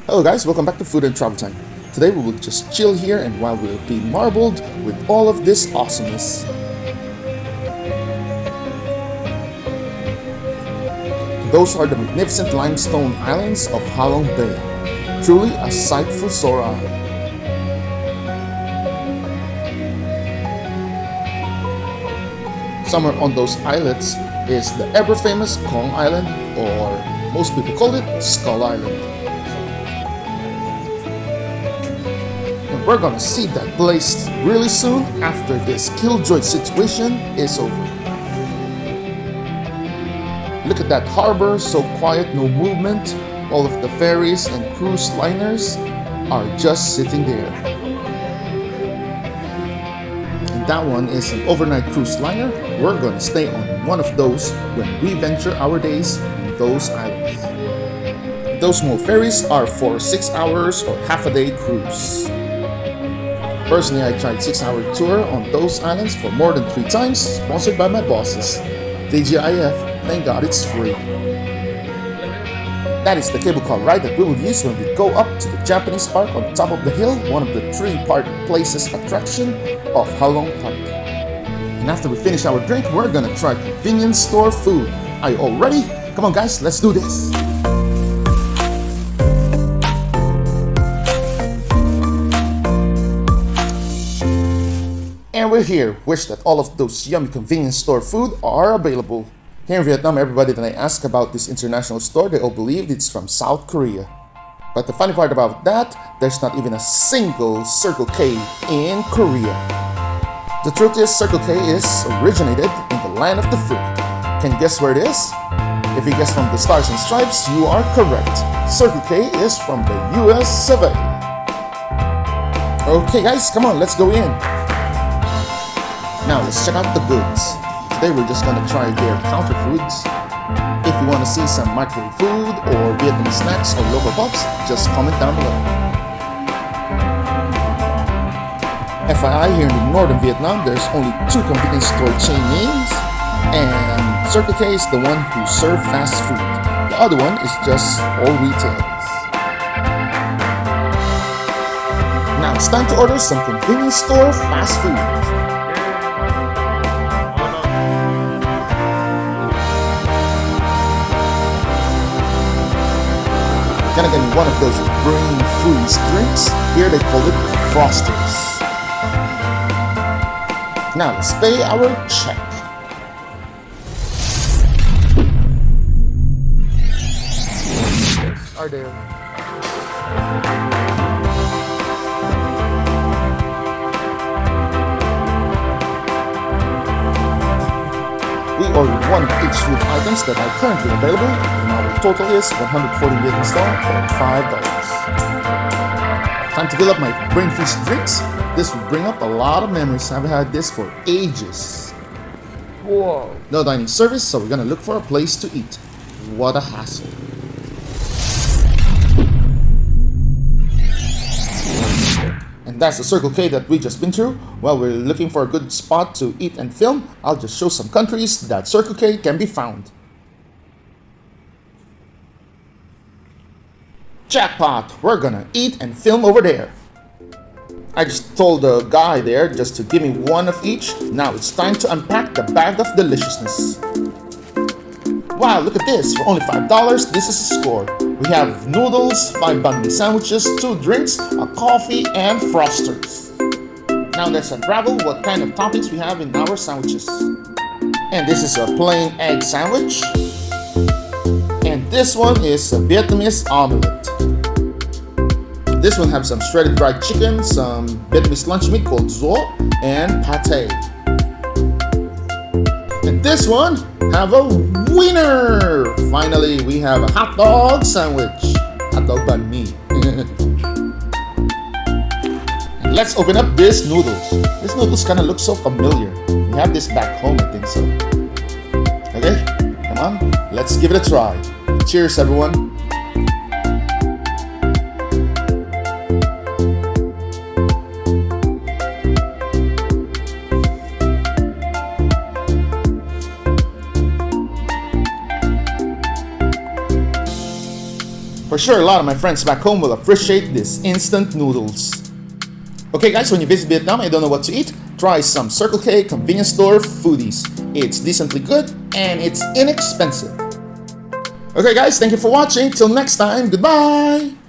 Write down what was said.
Hello guys, welcome back to Food and Travel Time. Today we will just chill here and while we'll be marbled with all of this awesomeness. Those are the magnificent limestone islands of Halong Bay. Truly a sight for sore eye. Somewhere on those islets is the ever-famous Kong Island, or most people call it Skull Island. And we're gonna see that place really soon after this killjoy situation is over. Look at that harbor, so quiet, no movement. All of the ferries and cruise liners are just sitting there. And that one is an overnight cruise liner. We're gonna stay on one of those when we venture our days on those islands. Those small ferries are for 6 hours or half a day cruise. Personally, I tried 6-hour tour on those islands for more than 3 times, sponsored by my bosses. TGIF, thank God it's free. That is the cable car ride that we will use when we go up to the Japanese park on top of the hill, one of the 3-part places attraction of Halong Park. And after we finish our drink, we're gonna try convenience store food. Are you all ready? Come on guys, let's do this! And we're here. Wish that all of those yummy convenience store food are available. Here in Vietnam, everybody that I ask about this international store, they all believed it's from South Korea. But the funny part about that, there's not even a single Circle K in Korea. The truth is, Circle K is originated in the land of the free. Can you guess where it is? If you guess from the Stars and Stripes, you are correct. Circle K is from the US of A. Okay guys, come on, let's go in. Now let's check out the goods. Today we're just gonna try their counter foods. If you wanna see some microwave food or Vietnamese snacks or local pops, just comment down below. FYI, here in northern Vietnam, there's only 2 convenience store chain names, and Circle K is the one who serves fast food. The other one is just all retails. Now it's time to order some convenience store fast food. Gonna get one of those brain freeze drinks. Here they call it Frosters. Now let's pay our check. Are there? We ordered one of each food items that are currently available, and our total is 140 Vietnamese dong for $5. Time to fill up my brain freeze drinks. This will bring up a lot of memories. I haven't had this for ages. Whoa. No dining service, so we're gonna look for a place to eat. What a hassle. And that's the Circle K that we just been through. While we're looking for a good spot to eat and film, I'll just show some countries that Circle K can be found. Jackpot! We're gonna eat and film over there. I just told the guy there just to give me one of each. Now it's time to unpack the bag of deliciousness. Wow, look at this. For only $5, this is a score. We have noodles, 5 banh mi sandwiches, 2 drinks, a coffee, and Frosters. Now let's unravel what kind of toppings we have in our sandwiches. And this is a plain egg sandwich. And this one is a Vietnamese omelette. This one has some shredded dried chicken, some Vietnamese lunch meat called zo, and pate. And this one have a winner! Finally, we have a hot dog sandwich. Hot dog banh mi. And let's open up this noodles. This noodles kind of looks so familiar. We have this back home, I think so. Okay, come on, let's give it a try. Cheers, everyone. For sure, a lot of my friends back home will appreciate this instant noodles. Okay guys, when you visit Vietnam and you don't know what to eat, try some Circle K convenience store foodies. It's decently good and it's inexpensive. Okay guys, thank you for watching. Till next time, goodbye!